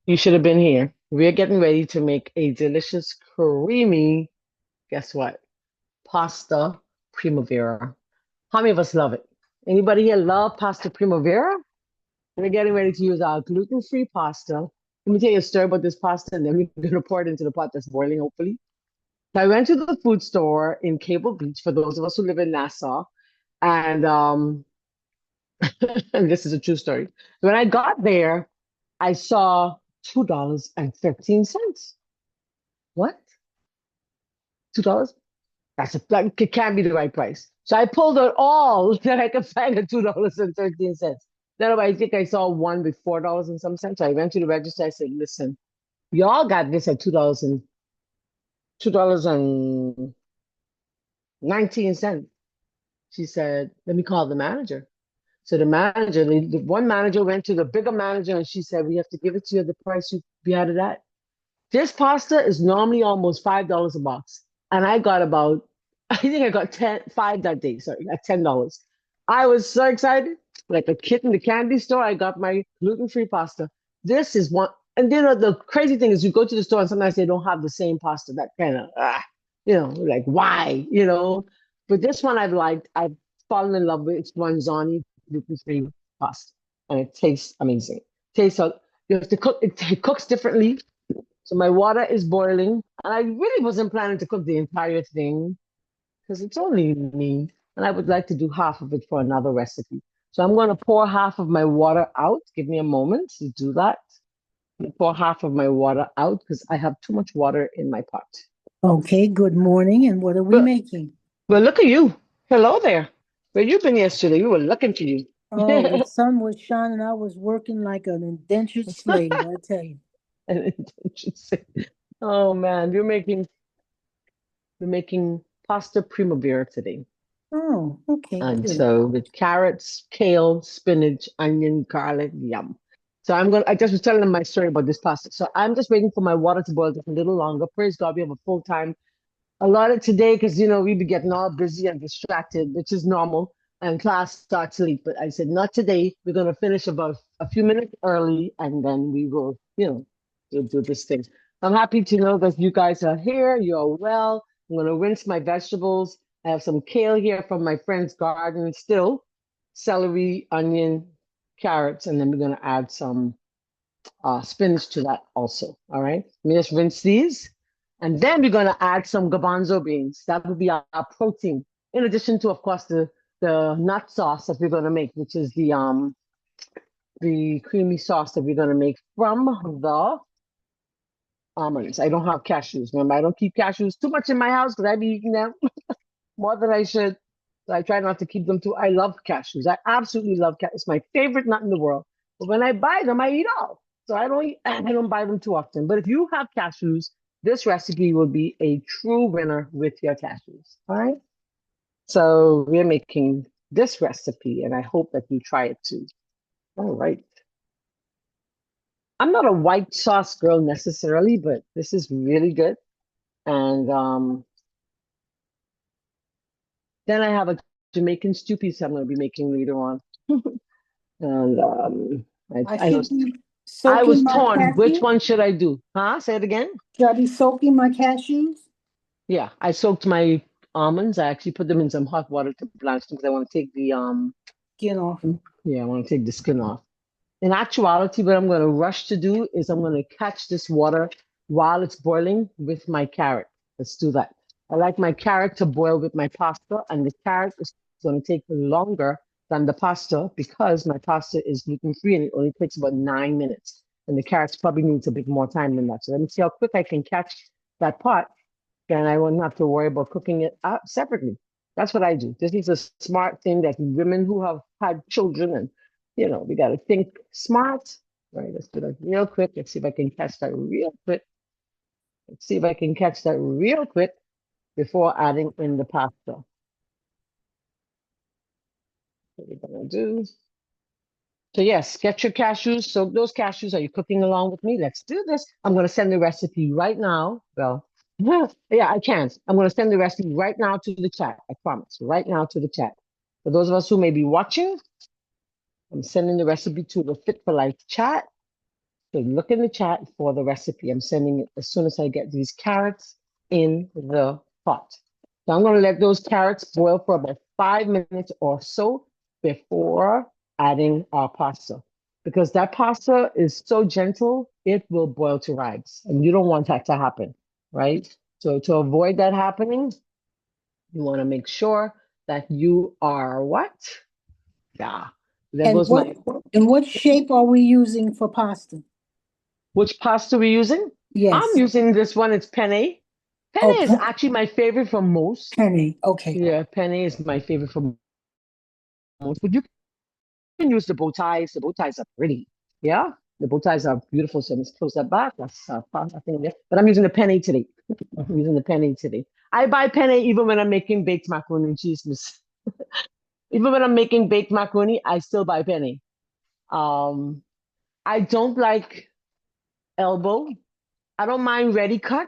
You should have been here. We're getting ready to make a delicious, creamy, guess what? Pasta primavera. How many of us love it? Anybody here love pasta primavera? We're getting ready to use our gluten-free pasta. Let me tell you a story about this pasta, and then we're going to pour it into the pot that's boiling, hopefully. So I went to the food store in Cable Beach for those of us who live in Nassau, and and this is a true story. When I got there, I saw $2.13. What? $2? That it can't be the right price. So I pulled out all that I could find at $2.13. Then I think I saw one with $4 and some cents. So I went to the register. I said, listen, y'all got this at $2.19. She said, let me call the manager. So the one manager went to the bigger manager and she said, we have to give it to you at the price you had it at. This pasta is normally almost $5 a box. And I got about, I think I got 5 that day, sorry, at $10. I was so excited. Like a kid in the candy store, I got my gluten-free pasta. This is one, and the crazy thing is you go to the store and sometimes they don't have the same pasta. That kind of, like why, But this one I've fallen in love with. It's Ronzani gluten-free pasta. And it tastes amazing. Tastes, you have to cook, it cooks differently. So my water is boiling, and I really wasn't planning to cook the entire thing because it's only me, and I would like to do half of it for another recipe. So I'm going to pour half of my water out. Give me a moment to do that. Pour half of my water out because I have too much water in my pot. Okay, good morning. And what are we But making? but look at you. Hello there. Where you been yesterday? We were looking for you. Oh, the sun was shining. I was working like an indentured slave, I tell you. And interesting. Oh man, we're making pasta primavera today. Oh, okay, And good. so with carrots, kale, spinach, onion, garlic, yum. So I just was telling them my story about this pasta. So I'm just waiting for my water to boil just a little longer. Praise God, we have a full time allotted today because, we be getting all busy and distracted, which is normal. And class starts late. But I said, not today. We're going to finish about a few minutes early and then we will, do this thing. I'm happy to know that you guys are here. You're well. I'm going to rinse my vegetables. I have some kale here from my friend's garden still, celery, onion, carrots, and then we're going to add some spinach to that also. All right. Let me just rinse these. And then we're going to add some garbanzo beans. That will be our protein, in addition to, of course, the nut sauce that we're going to make, which is the creamy sauce that we're going to make from the almonds. I don't have cashews. Remember, I don't keep cashews too much in my house because I be eating them more than I should. So I try not to keep them too. I love cashews. I absolutely love cashews. It's my favorite nut in the world. But when I buy them, I eat all. So I don't buy them too often. But if you have cashews, this recipe will be a true winner with your cashews. All right. So we're making this recipe, and I hope that you try it too. All right. I'm not a white sauce girl necessarily, but this is really good. And then I have a Jamaican stew piece I'm going to be making later on. And I I know should be I soaking was my torn. Which cashews. one should I do? Huh? Say it again. Should I be soaking my cashews? Yeah, I soaked my almonds. I actually put them in some hot water to blanch them because I want to take the Skin off. yeah, I want to take the skin off. In actuality, what I'm going to rush to do is I'm going to catch this water while it's boiling with my carrot. Let's do that. I like my carrot to boil with my pasta, and the carrot is going to take longer than the pasta because my pasta is gluten free and it only takes about 9 minutes. And the carrots probably needs a bit more time than that. So let me see how quick I can catch that pot. Then I won't have to worry about cooking it out separately. That's what I do. This is a smart thing that women who have had children and we got to think smart. All right, let's do that real quick. Let's see if I can catch that real quick. Let's see if I can catch that real quick before adding in the pasta. What we're gonna do. So yes, get your cashews. Soak those cashews. Are you cooking along with me? Let's do this. I'm gonna send the recipe right now. Well, yeah, I can. I'm gonna send the recipe right now to the chat. I promise. Right now to the chat. For those of us who may be watching, I'm sending the recipe to the Fit for Life chat. So look in the chat for the recipe. I'm sending it as soon as I get these carrots in the pot. So I'm going to let those carrots boil for about 5 minutes or so before adding our pasta. Because that pasta is so gentle, it will boil to rags. And you don't want that to happen, right? So to avoid that happening, you want to make sure that you are what? Yeah. There And goes my, what shape are we using for pasta? which pasta we using? I'm Yes. using this one. It's penne. Oh, Penne is actually my favorite for most. penny. Okay. Yeah, penne is my favorite for most. But you can use the bow ties. The bow ties are pretty. Yeah, the bow ties are beautiful. So let's close that back. That's I think. Yeah. But I'm using the penne today. I'm using the penne today. I buy penne even when I'm making baked macaroni and cheese, miss. Even when I'm making baked macaroni, I still buy penne. Um, I don't like elbow. I don't mind ready cut,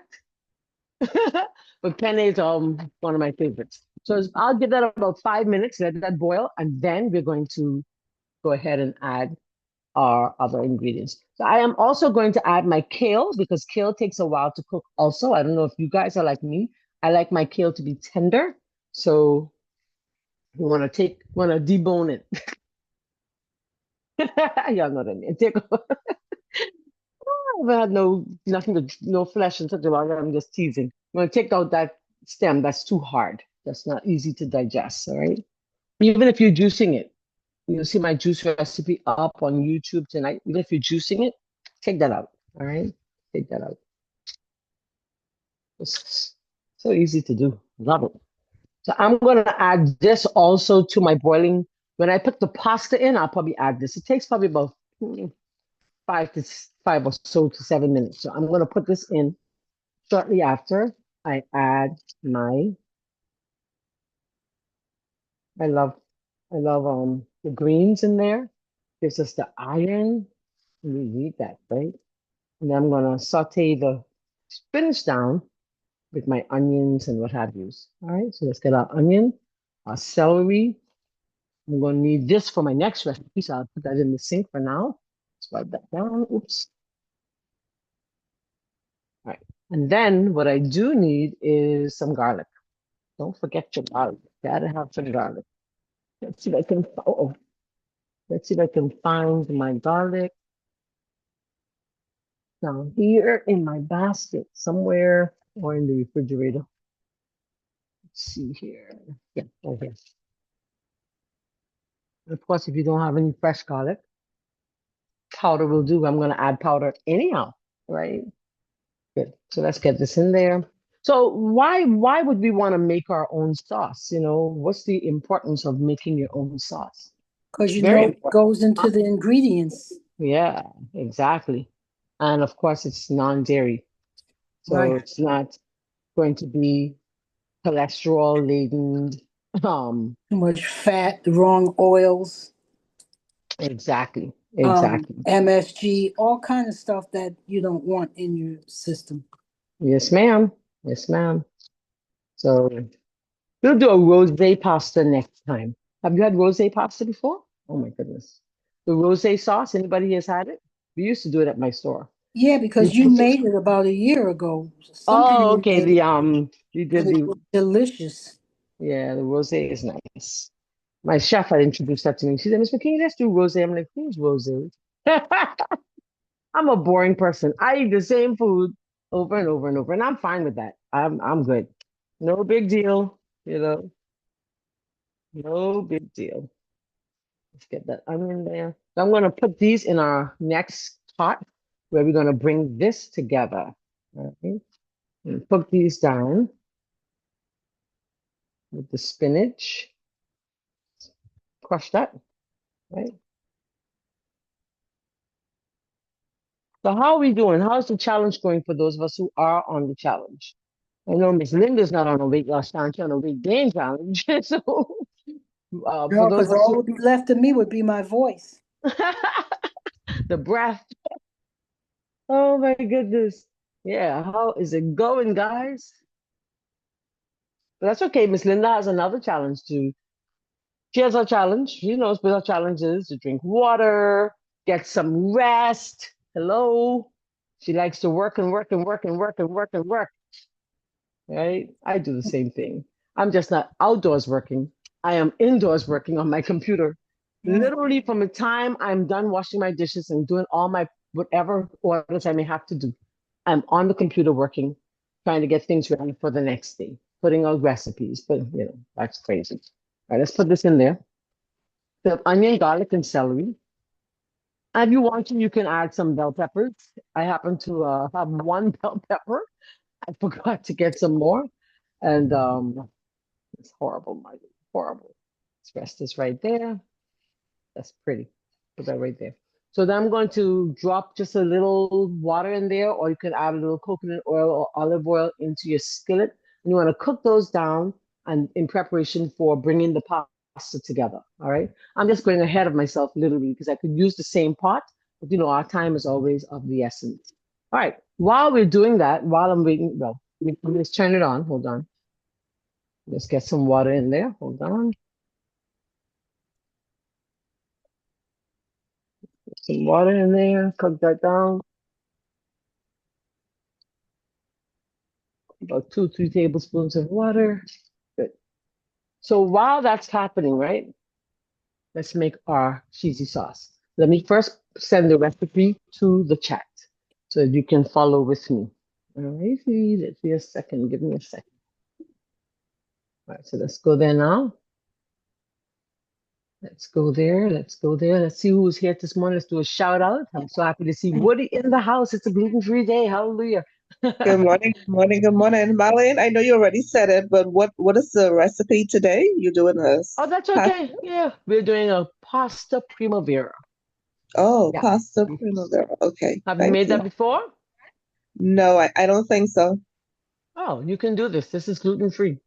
but penne is one of my favorites. So I'll give that about 5 minutes, let that boil, and then we're going to go ahead and add our other ingredients. So I am also going to add my kale because kale takes a while to cook also. I don't know if you guys are like me. I like my kale to be tender. So you want to debone it. Y'all know what I mean. I've had no flesh in such a long time. I'm just teasing. I'm going to take out that stem. That's too hard. That's not easy to digest. All right. Even if you're juicing it, you'll see my juice recipe up on YouTube tonight. Even if you're juicing it, take that out. All right. Take that out. It's so easy to do. Love it. So I'm going to add this also to my boiling. When I put the pasta in, I'll probably add this. It takes probably about 5 or so to 7 minutes. So I'm going to put this in shortly after I add my, I love, I love the greens in there. Gives us the iron. We need that, right? And then I'm gonna saute the spinach down with my onions and what have yous. All right, so let's get our onion, our celery. I'm gonna need this for my next recipe, so I'll put that in the sink for now. Let's wipe that down. Oops. All right. And then what I do need is some garlic. Don't forget your garlic. Gotta have some garlic. Let's see if I can. Oh, let's see if I can find my garlic down here in my basket somewhere or in the refrigerator. Let's see here. Yeah, okay. Of course, if you don't have any fresh garlic, powder will do. I'm going to add powder anyhow, right? Good. So let's get this in there. So why would we want to make our own sauce? What's the importance of making your own sauce? Because you Very know it important. goes into the ingredients. Yeah, exactly. And of course, it's non-dairy. So Right. it's not going to be cholesterol laden. Um, Too much fat, the wrong oils, exactly, exactly. MSG, all kind of stuff that you don't want in your system. Yes, ma'am. Yes, ma'am. So we'll do a rosé pasta next time. Have you had rosé pasta before? Oh my goodness. The rosé sauce, anybody has had it? We used to do it at my store. Yeah, You because you put, made it about a year ago. Sometime oh, you okay. made it, You and did it the, was delicious. yeah, the rosé is nice. My chef had introduced that to me. She said, Miss McKinney, let's do rosé. I'm like, who's rosé? I'm a boring person. I eat the same food over and over and over, and I'm fine with that. I'm good. No big deal, no big deal. Let's get that onion there. So I'm gonna put these in our next pot where we're gonna bring this together. All right. And put these down with the spinach. Crush that, right? So how are we doing? How's the challenge going for those of us who are on the challenge? I know Miss Linda's not on a weight loss challenge, she's on a weight gain challenge. So for No, those because of us all who would be left of me would be my voice. the breath. Oh my goodness. Yeah, how is it going, guys? But that's okay. Miss Linda has another challenge too. She has a challenge. She knows what her challenge is to drink water, get some rest. Hello. She likes to work and work and work and work and work and work, right? I do the same thing. I'm just not outdoors working. I am indoors working on my computer. Mm. Literally from the time I'm done washing my dishes and doing all my whatever orders I may have to do, I'm on the computer working, trying to get things ready for the next day, putting out recipes. But that's crazy. All right, let's put this in there. The onion, garlic, and celery. If you want to, you can add some bell peppers. I happen to have one bell pepper. I forgot to get some more. And it's horrible, Marty. Horrible. Let's rest this right there. That's pretty. Put that right there. So then I'm going to drop just a little water in there, or you could add a little coconut oil or olive oil into your skillet. And you want to cook those down and in preparation for bringing the pasta together. All right. I'm just going ahead of myself literally because I could use the same pot, but our time is always of the essence. All right. While we're doing that, while I'm waiting, well, let's turn it on. Hold on. Let's get some water in there. Hold on. Some water in there. Cook that down. About 2, 3 tablespoons of water. Good. So while that's happening, right, let's make our cheesy sauce. Let me first send the recipe to the chat so you can follow with me. All right, let's see a second. Give me a second. All right, so let's go there now. Let's go there. Let's go there. Let's see who's here this morning. Let's do a shout out. I'm so happy to see Woody in the house. It's a gluten-free day. Hallelujah. Good morning, good morning, good morning. Marlene, I know you already said it, but what is the recipe today? You're doing this Oh, that's pasta? okay. Yeah, we're doing a pasta primavera. Oh, Yeah. pasta primavera. Okay, Have you thank made you. that before? No, I don't think so. Oh, you can do this. This is gluten free.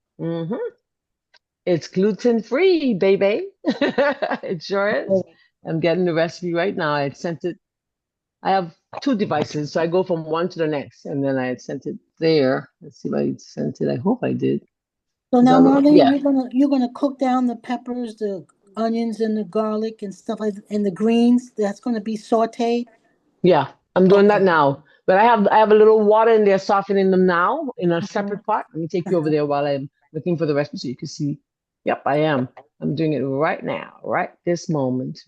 It's gluten free, baby. It sure is. Oh, I'm getting the recipe right now. I had sent it. I have two devices, so I go from one to the next, and then I had sent it there. Let's see if I sent it. I hope I did. So Because now, Marlene, yeah, you're gonna cook down the peppers, the onions, and the garlic and stuff like, and the greens. That's gonna be sautéed. yeah, I'm doing that Okay. now. But I have a little water in there softening them now in a Mhm. separate pot. Let me take you over Uh-huh. there while I'm looking for the recipe so you can see. Yep, I am. I'm doing it right now, right this moment,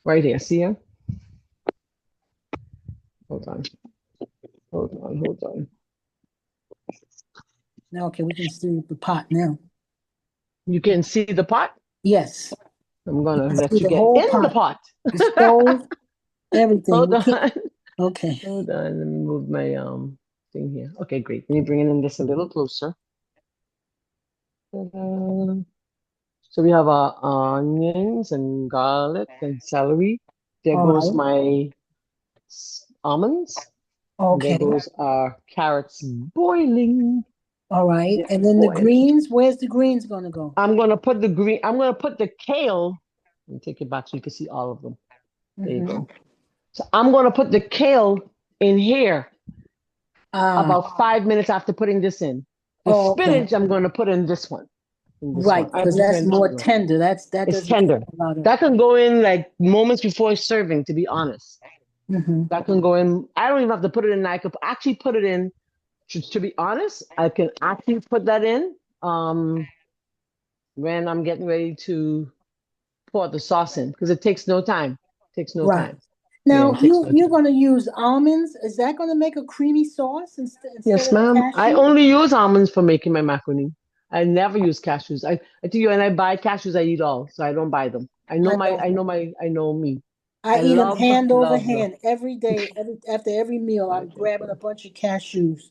right here. See ya. Hold on, hold on. Now, okay, we can see the pot now. You can see the pot. Yes, I'm you gonna can see let you the get whole in the pot, pot. the stove, everything. Hold We keep. on, Okay. hold on. Let me move my thing here. Okay, great. Let me bring it in just a little closer. Ta-da. So we have our onions and garlic and celery. There All goes right. my almonds. And there Okay. goes our carrots boiling. All right. They're And then the boiling. greens. Where's the greens gonna go? I'm gonna put the kale. Let me take it back so you can see all of them. There you Mm-hmm. go. So I'm gonna put the kale in here Ah. about 5 minutes after putting this in. The Oh, okay. spinach I'm gonna put in this one. In this one. Right, I'm because that's preparing this more one. tender. That It's doesn't take tender. a lot of. That can go in like moments before serving, to be honest. Mm-hmm. That can go in. I don't even have to put it in. I could actually put it in. To be honest, I can actually put that in when I'm getting ready to pour the sauce in because it takes no time. It takes no Right. time. Yeah, Now it takes no you're time. gonna use almonds. Is that gonna make a creamy sauce instead Yes, of the ma'am. I cashew? only use almonds for making my macaroni. I never use cashews. I tell you, when I buy cashews, I eat all, so I don't buy them. I know. I know me. I I eat them love, hand over love, love. hand every day. After every meal, I I'm just, grabbing a bunch of cashews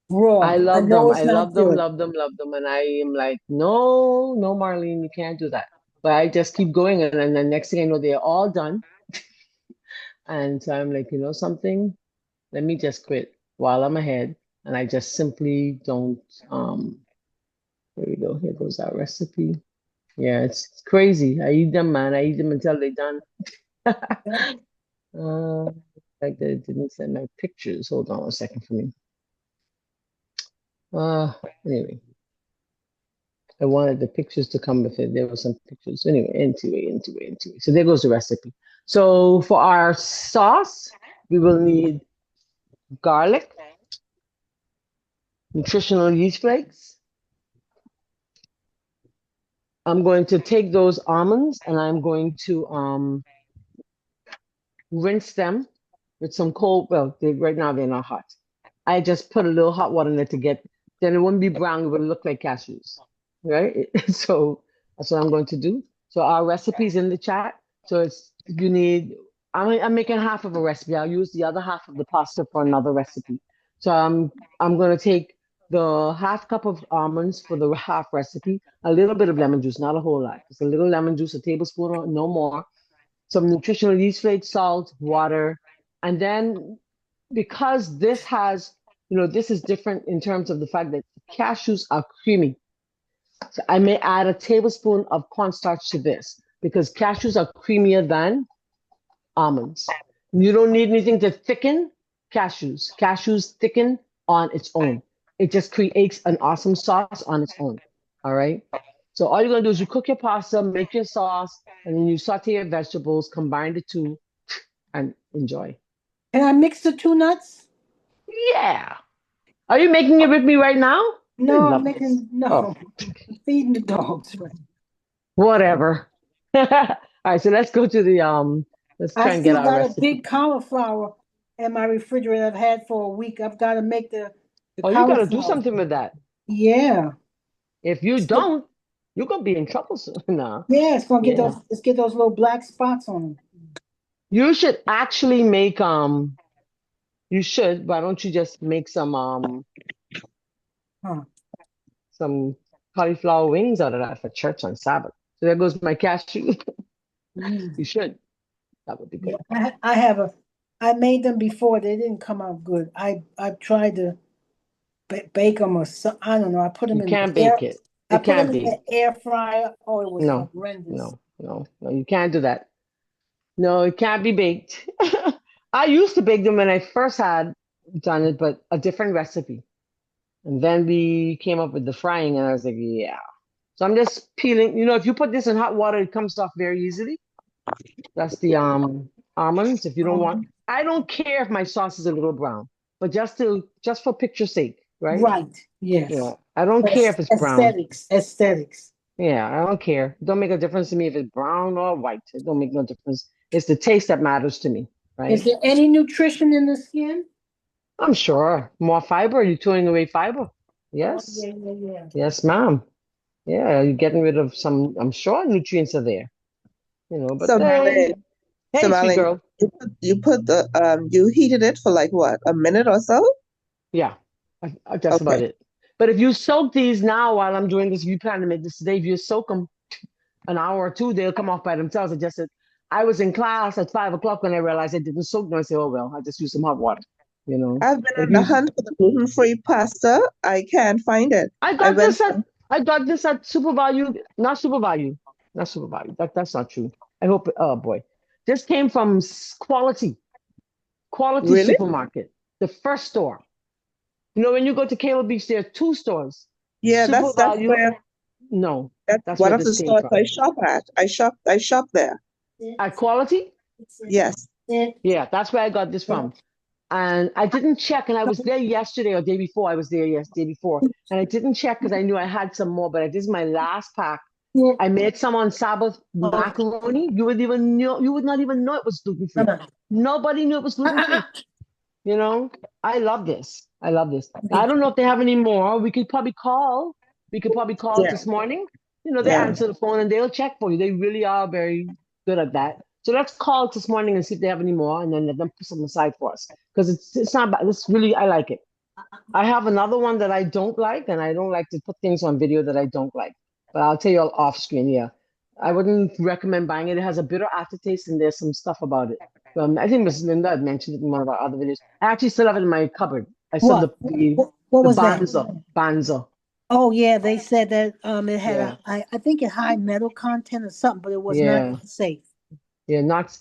raw. I I love know them. it's I not love them, good. love them, love them. And I am like, no, no, Marlene, you can't do that. But I just keep going. And then the next thing I know, they're all done. And so I'm like, you know something? Let me just quit while I'm ahead. And I just simply don't. Here we go. Here goes our recipe. Yeah, it's crazy. I eat them, man. I eat them until they're done. Like they didn't send my pictures. Hold on a second for me. Uh, anyway. I wanted the pictures to come with it. There were some pictures. Anyway. So there goes the recipe. So for our sauce, we will need garlic, nutritional yeast flakes. I'm going to take those almonds and I'm going to rinse them with some cold. Well, right now they're not hot. I just put a little hot water in it to get. Then it wouldn't be brown. It would look like cashews, right? So that's what I'm going to do. So our recipe's in the chat. So it's you need. I'm making half of a recipe. I'll use the other half of the pasta for another recipe. So I'm going to take the half cup of almonds for the half recipe, a little bit of lemon juice, not a whole lot, just a little lemon juice, a tablespoon or no more, some nutritional yeast flakes, salt, water, and then because this has, this is different in terms of the fact that cashews are creamy. So I may add a tablespoon of cornstarch to this because cashews are creamier than almonds. You don't need anything to thicken cashews. Cashews thicken on its own. It just creates an awesome sauce on its own. All right. So all you're gonna do is you cook your pasta, make your sauce, and then you saute your vegetables, combine the two, and enjoy. Can I mix the two nuts? Yeah. Are you making it with me right now? I No, I'm love this. making no. Oh, I'm feeding the dogs. whatever. All right, so let's go to let's I try and get still our got a recipe. big cauliflower in my refrigerator I've had for a week. I've got to make the Oh, you gotta do cauliflower. something with that. Yeah. If you Still- don't, you're gonna be in trouble soon. No. Yeah, it's gonna get Yeah. those. Let's get those little black spots on them. You should actually make you should, why don't you just make Huh. some cauliflower wings out of that for church on Sabbath. So there goes my cashew. You Mm. should. That would be Yeah, good. I have a. I made them before. They didn't come out good. I tried to bake them or so. I don't know. I put them You in the can't air. bake it. I It put them can't in be. the air fryer. Oh, it was No, horrendous. no, you can't do that. No, it can't be baked. I used to bake them when I first had done it, but a different recipe. And then we came up with the frying, and I was like, yeah. So I'm just peeling. If you put this in hot water, it comes off very easily. That's the almonds. If you don't want, Um, I don't care if my sauce is a little brown, but just for picture's sake, right? right. Yes. Yeah, I don't care if it's brown. Aesthetics. Aesthetics. Yeah, I don't care. It don't make a difference to me if it's brown or white. It don't make no difference. It's the taste that matters to me, Is right? there any nutrition in the skin? I'm sure more fiber. You're throwing away fiber. Oh, Yes, yeah, yeah, yeah. yes, ma'am. Yeah, you're getting rid of some. I'm sure nutrients are there. But So Marlene, so hey, sweet Marlene, girl. you put the you heated it for like what, a minute or so? Yeah, that's about Okay. it. But if you soak these now while I'm doing this, if you plan to make this today, if you soak them an hour or two, they'll come off by themselves. I was in class at 5 o'clock when I realized I didn't soak them. I said, oh well, I just use some hot water, you know. I've been But if on the you, hunt for the gluten-free pasta. I can't find it. I I got went this at from, I got this at Super Value, not Super Value, not Super Value. That's not true. I hope. Oh boy, this came from Quality really? Supermarket, the first store. When you go to Cable Beach, there are two stores. Yeah, Super that's Value, where no, that's that's one where of this the came stores from. I shop at. I shop there. At Quality, Yes. yeah, that's where I got this from. And I didn't check, and I was there yesterday or day before. I was there day before, and I didn't check because I knew I had some more. But this is my last pack. I made some on Sabbath macaroni. You would not even know it was gluten free. Nobody knew it was gluten free. You know, I love this. I love this. I don't know if they have any more. We could probably call. We could probably call Yeah. this morning. They Yeah. answer the phone and they'll check for you. They really are very good at that. So let's call this morning and see if they have any more, and then let them put some aside for us because it's not bad. It's really I like it. I have another one that I don't like, and I don't like to put things on video that I don't like. But I'll tell you all off screen. Yeah, I wouldn't recommend buying it. It has a bitter aftertaste, and there's some stuff about it. I think Miss Linda had mentioned it in one of our other videos. I actually still have it in my cupboard. I still have What? What the was that? Banza. Oh yeah, they said that it had Yeah, I think it high metal content or something, but it was not yeah, safe. yeah. Not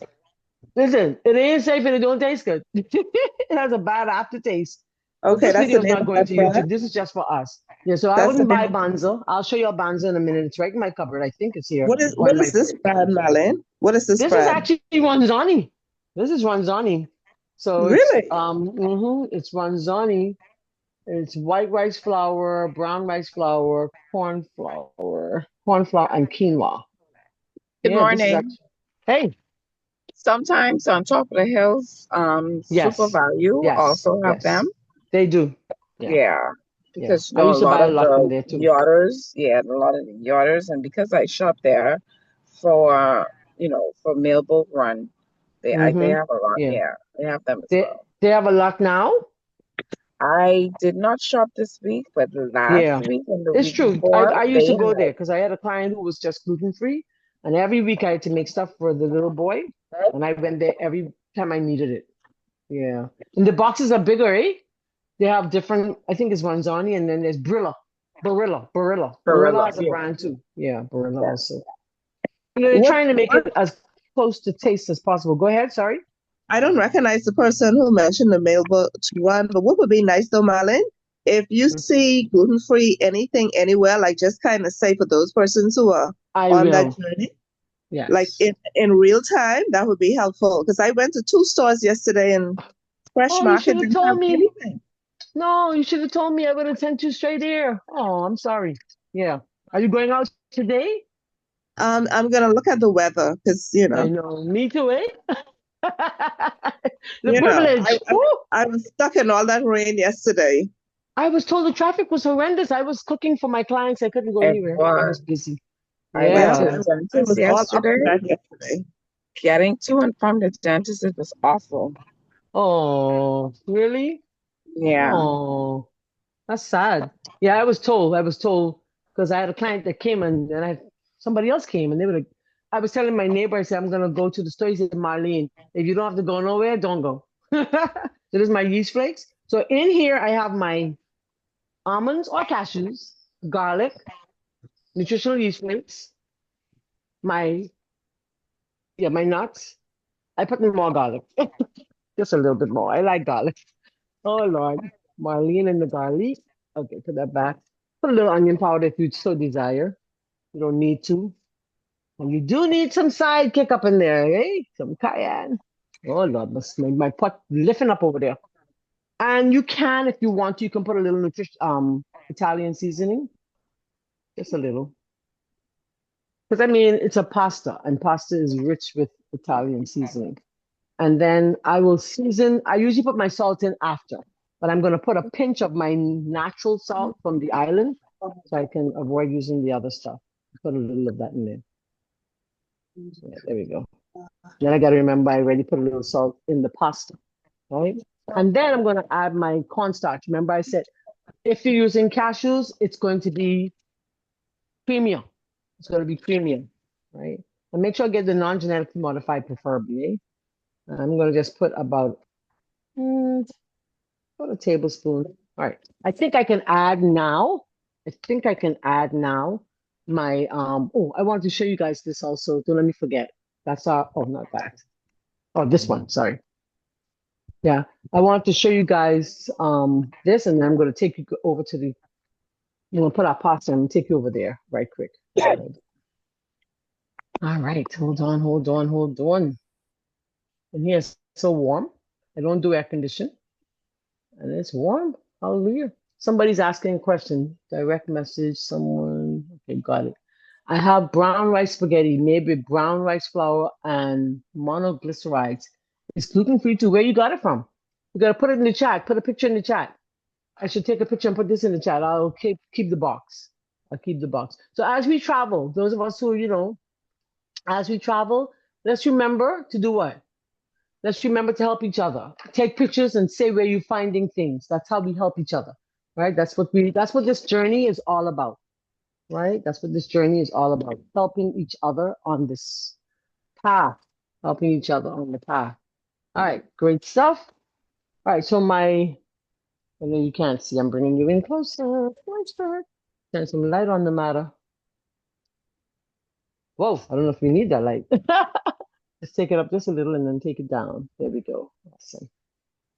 listen. It ain't safe and it don't taste good. It has a bad aftertaste. But Okay, this that's the video is name not of going that to brand. YouTube. This is just for us. Yeah, so I That's the wouldn't name buy of. Banzo. I'll show you a Banzo in a minute. It's right in my cupboard. I think it's here What is or what in my is this fridge. brand, Marlene? What is this This is brand? actually Ronzani. This is Ronzani. So Really? it's Ronzani. It's white rice flour, brown rice flour, corn flour, and quinoa. Good Yeah, this is morning. actually. Hey, Sometimes on top of the hills, Super yes, Value yes, also have them. yes. They do. Yeah, Yeah, yeah. because I a used to lot buy a of lot from the there too. yachters, yeah, a lot of the yachters, and because I shop there for for mailboat run, they Mm-hmm. have a lot. Yeah. Yeah, they have them as They well. they have a lot now. I did not shop this week, but last Yeah, week and the it's week true. before, I used they to go there had. because I had a client who was just gluten free, and every week I had to make stuff for the little boy, and I went there every time I needed it. Yeah, and the boxes are bigger, eh? They have different. I think it's Ronzani, and then there's Barilla. Barilla Gorilla. has a Yeah, brand too. Yeah, Barilla yeah. also. You know, they're What trying to make what it as close to taste as possible. Go ahead. Sorry. I don't recognize the person who mentioned the mailbox one, but what would be nice though, Marlene, if you Mm. see gluten-free anything anywhere, like just kind of say for those persons who are I on that will. journey, like Yes. in real time, that would be helpful. Because I went to two stores yesterday and Fresh Oh, you should Market have didn't have told me. anything. No, you should have told me. I would have sent you straight here. Oh, I'm sorry. Yeah. Are you going out today? I'm gonna look at the weather because I know. Me too, eh? The you know, privilege. Woo! I was stuck in all that rain yesterday. I was told the traffic was horrendous. I was cooking for my clients. I couldn't go It anywhere. I was. was busy. I went Yeah, to Yeah. the I dentist was all up to yesterday. that yesterday. Getting to and from the dentist, it was awful. Oh, really? Yeah. Oh, that's sad. Yeah, I was told because I had a client that came and I somebody else came and they were like, I was telling my neighbor, I said, I'm gonna go to the store. He said, Marlene, if you don't have to go nowhere, don't go. So this is my yeast flakes. So in here I have my almonds or cashews, garlic, nutritional yeast flakes, my my nuts. I put in more garlic. Just a little bit more. I like garlic. Oh Lord. Marlene and the garlic. Okay, put that back. Put a little onion powder if you so desire. You don't need to. And you do need some sidekick up in there, eh? Some cayenne. Oh Lord, my pot lifting up over there. And you can, if you want to, you can put a little Italian seasoning, just a little. Because I mean, it's a pasta, and pasta is rich with Italian seasoning. And then I will season. I usually put my salt in after, but I'm going to put a pinch of my natural salt from the island so I can avoid using the other stuff. Put a little of that in there. Yeah, there we go. Then I got to remember I already put a little salt in the pasta, right? And then I'm going to add my cornstarch. Remember I said if you're using cashews, it's going to be creamier. It's going to be creamier, right? And make sure I get the non-genetically modified preferably. I'm going to just put mm, about a tablespoon. All right. I think I can add now. I think I can add now my oh, I wanted to show you guys this also. Don't let me forget. That's our oh not that. Oh, this one, sorry. Yeah. I want to show you guys this and then I'm gonna take you over to the I'm gonna put our pasta and take you over there right quick. All right, hold on. And here it's so warm. I don't do air condition. And it's warm. Hallelujah. Somebody's asking a question. Direct message, someone. Okay, got it. I have brown rice spaghetti made with brown rice flour and monoglycerides. It's gluten free too. Where you got it from? You gotta put it in the chat. Put a picture in the chat. I should take a picture and put this in the chat. I'll keep the box. I'll keep the box. So as we travel, those of us who, as we travel, let's remember to do what? Let's remember to help each other. Take pictures and say where you're finding things. That's how we help each other, right? That's what this journey is all about, right? That's what this journey is all about. Helping each other on this path, helping each other on the path. All right, great stuff. All right, so I know you can't see, I'm bringing you in closer. Turn some light on the matter. Whoa, I don't know if we need that light. Let's take it up just a little and then take it down. There we go. Awesome.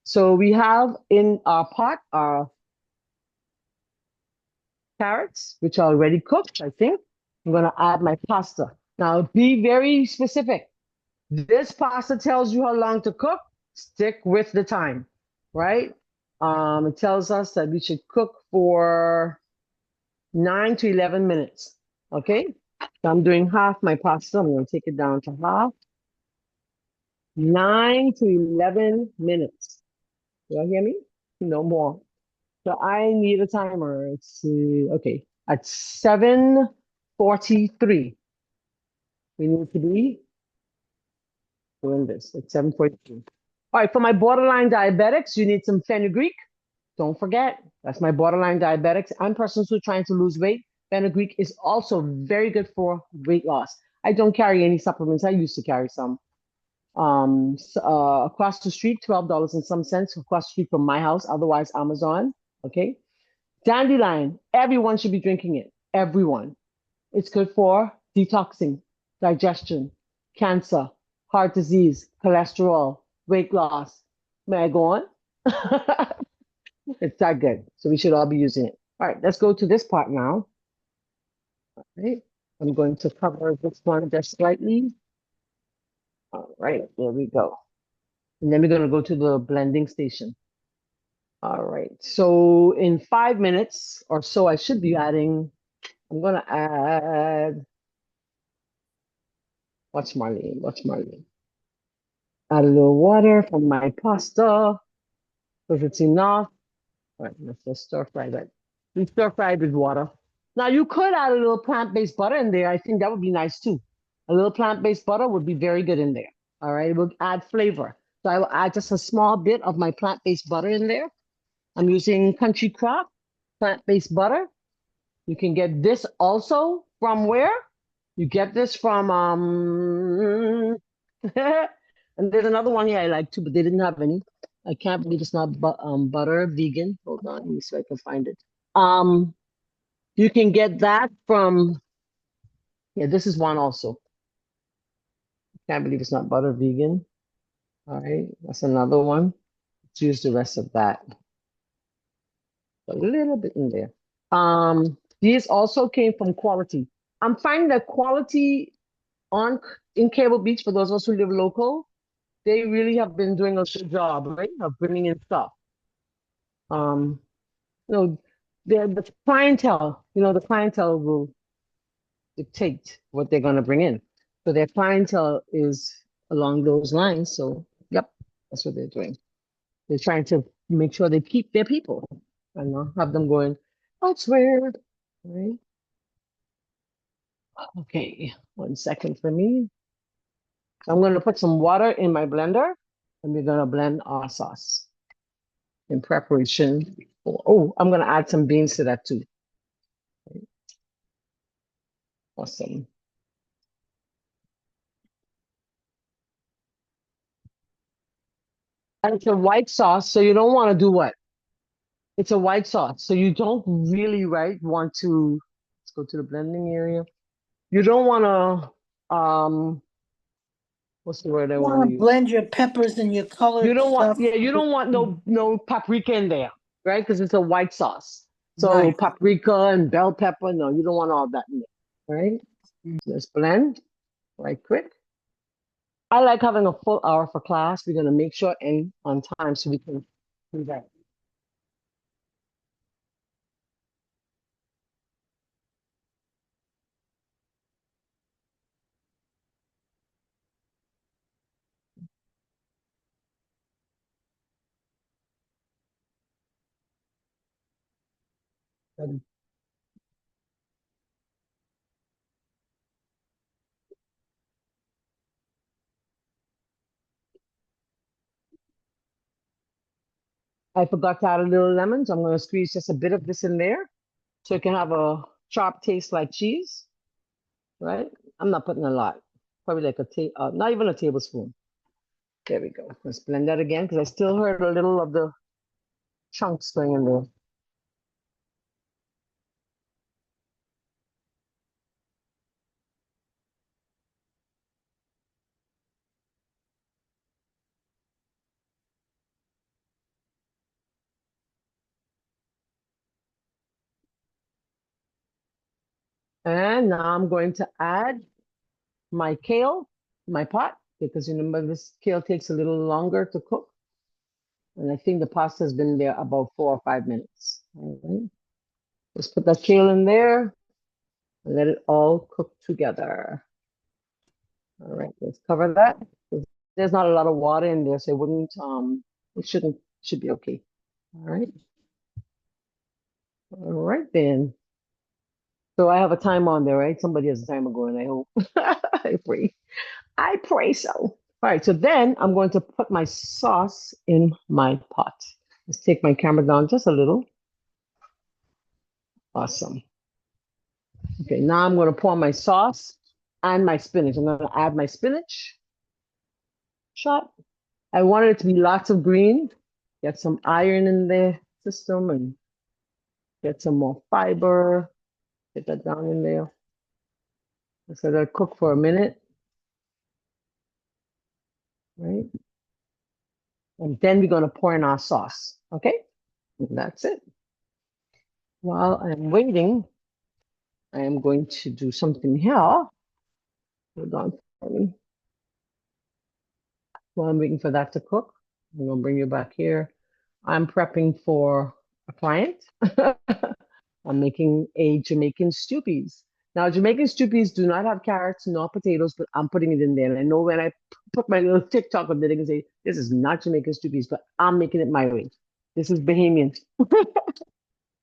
So we have in our pot our carrots, which are already cooked, I think. I'm going to add my pasta. Now, be very specific. This pasta tells you how long to cook. Stick with the time, right? It tells us that we should cook for 9 to 11 minutes. Okay? So I'm doing half my pasta. I'm going to take it down to half. 9 to 11 minutes. You all hear me? No more. So I need a timer. It's okay. At 7:43, we need to be doing this at 7:43. All right, for my borderline diabetics, you need some fenugreek. Don't forget, that's my borderline diabetics and persons who are trying to lose weight. Fenugreek is also very good for weight loss. I don't carry any supplements. I used to carry some. Across the street, $12 and some cents across the street from my house, otherwise Amazon. Okay. Dandelion, everyone should be drinking it. Everyone. It's good for detoxing, digestion, cancer, heart disease, cholesterol, weight loss. May I go on? It's that good. So we should all be using it. All right, let's go to this part now. All right. I'm going to cover this one just slightly. All right, there we go. And then we're going to go to the blending station. All right. So in 5 minutes or so, I should be adding, I'm going to add, what's Marlene? What's Marlene? Add a little water from my pasta. If it's enough. All right, let's just stir fry that. We stir fried with water. Now you could add a little plant-based butter in there. I think that would be nice too. A little plant-based butter would be very good in there. All right, it will add flavor. So I will add just a small bit of my plant-based butter in there. I'm using Country Crock plant-based butter. You can get this also from where? You get this from and there's another one here I like too, but they didn't have any. I can't believe it's not butter vegan. Hold on, let me see if I can find it. Um, you can get that from, yeah, this is one also. Can't believe it's not butter vegan. All right, that's another one. Let's use the rest of that. A little bit in there. These also came from Quality. I'm finding that Quality on in Cable Beach, for those of us who live local, they really have been doing a good job, right, of bringing in stuff. Um, you know, the clientele, the clientele will dictate what they're going to bring in. So their clientele is along those lines. So, yep, that's what they're doing. They're trying to make sure they keep their people and not have them going elsewhere. Right? Okay, 1 second for me. I'm going to put some water in my blender and we're going to blend our sauce in preparation. Oh, I'm going to add some beans to that too. Awesome. And it's a white sauce, so you don't want to do what? It's a white sauce, so you don't really, right, want to, let's go to the blending area. You don't want to, what's the word I You want to want to use? blend your peppers and your You colored don't want, stuff. yeah, you don't want no paprika in there, right? Because it's a white sauce. So Right. paprika and bell pepper, no, you don't want all that in there, right? Just blend right quick. I like having a full hour for class. We're gonna make sure and on time so we can do that. I forgot to add a little lemon, so I'm gonna squeeze just a bit of this in there so it can have a sharp taste like cheese, right? I'm not putting a lot, probably like not even a tablespoon. There we go. Let's blend that again because I still heard a little of the chunks going in there. And now I'm going to add my kale, my pot, because remember this kale takes a little longer to cook. And I think the pasta has been there about 4 or 5 minutes. All right. Just put that kale in there and let it all cook together. All right, let's cover that. There's not a lot of water in there, so it wouldn't, it should be okay. All right. All right then. So I have a time on there, right? Somebody has a timer going, I hope. I pray. I pray so. All right, so then I'm going to put my sauce in my pot. Let's take my camera down just a little. Awesome. Okay, now I'm going to pour my sauce and my spinach. I'm going to add my spinach shot. I wanted it to be lots of green, get some iron in the system and get some more fiber. Get that down in there. So let it cook for a minute, right? And then we're going to pour in our sauce, okay? And that's it. While I'm waiting, I am going to do something here. Hold on for me. While I'm waiting for that to cook, I'm going to bring you back here. I'm prepping for a client. I'm making a Jamaican stew peas. Now, Jamaican stew peas do not have carrots nor potatoes, but I'm putting it in there. And I know when I put my little TikTok up there, they can say, this is not Jamaican stew peas, but I'm making it my way. This is Bahamian.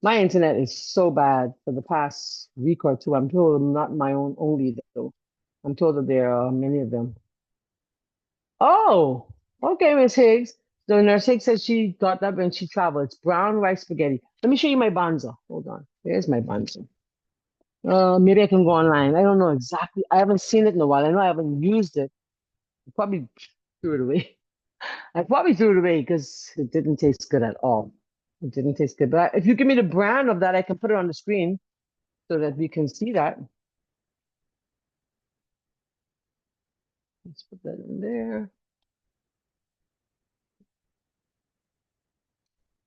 My internet is so bad for the past week or two. I'm told I'm not my own only, though. I'm told that there are many of them. Oh, okay, Miss Higgs. So Nurse Higgs says she got that when she traveled. It's brown rice spaghetti. Let me show you my banza. Hold on. There's my banza. Maybe I can go online. I don't know exactly. I haven't seen it in a while. I know I haven't used it. I probably threw it away. I probably threw it away because it didn't taste good at all. It didn't taste good. But if you give me the brand of that, I can put it on the screen so that we can see that. Let's put that in there.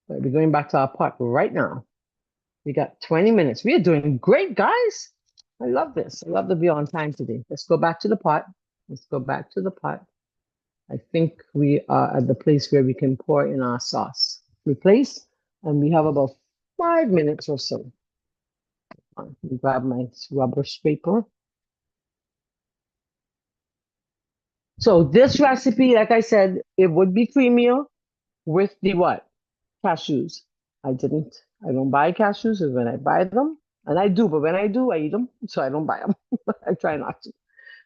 Right, we're going back to our pot right now. We got 20 minutes. We are doing great, guys. I love this. I love to be on time today. Let's go back to the pot. Let's go back to the pot. I think we are at the place where we can pour in our sauce. Replace, and we have about 5 minutes or so. Let me grab my rubber scraper. So this recipe, like I said, it would be creamier with the what? Cashews. I don't buy cashews, and when I buy them, and I do, but when I do, I eat them, so I don't buy them. I try not to.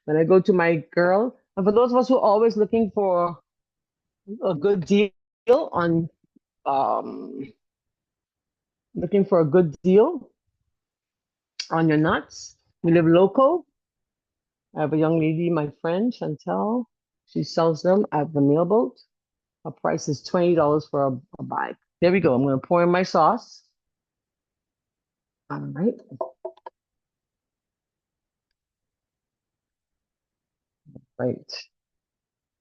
When I go to my girl, and for those of us who are always a good deal on, um, looking for a good deal on your nuts, we live local. I have a young lady, my friend Chantel. She sells them at the mailboat. Her price is $20 for a bag. There we go. I'm going to pour in my sauce. All right. Right.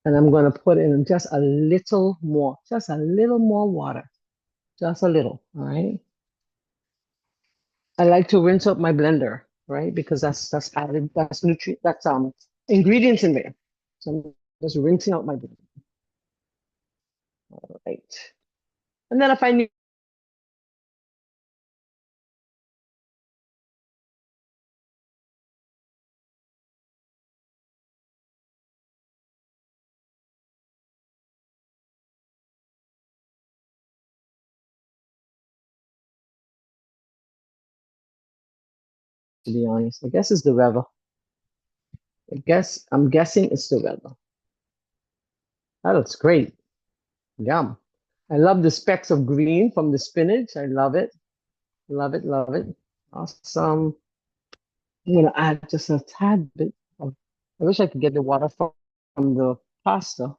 And I'm going to put in just a little more water, just a little. All right. I like to rinse out my blender, right? Because that's added, that's nutrient, that's ingredients in there. So I'm just rinsing out my blender. All right. And then if I need, to be honest, I guess it's the weather. I'm guessing it's the weather. That looks great. Yum. I love the specks of green from the spinach. I love it. Love it, love it. Awesome. I'm gonna add just a tad bit of, I wish I could get the water from the pasta,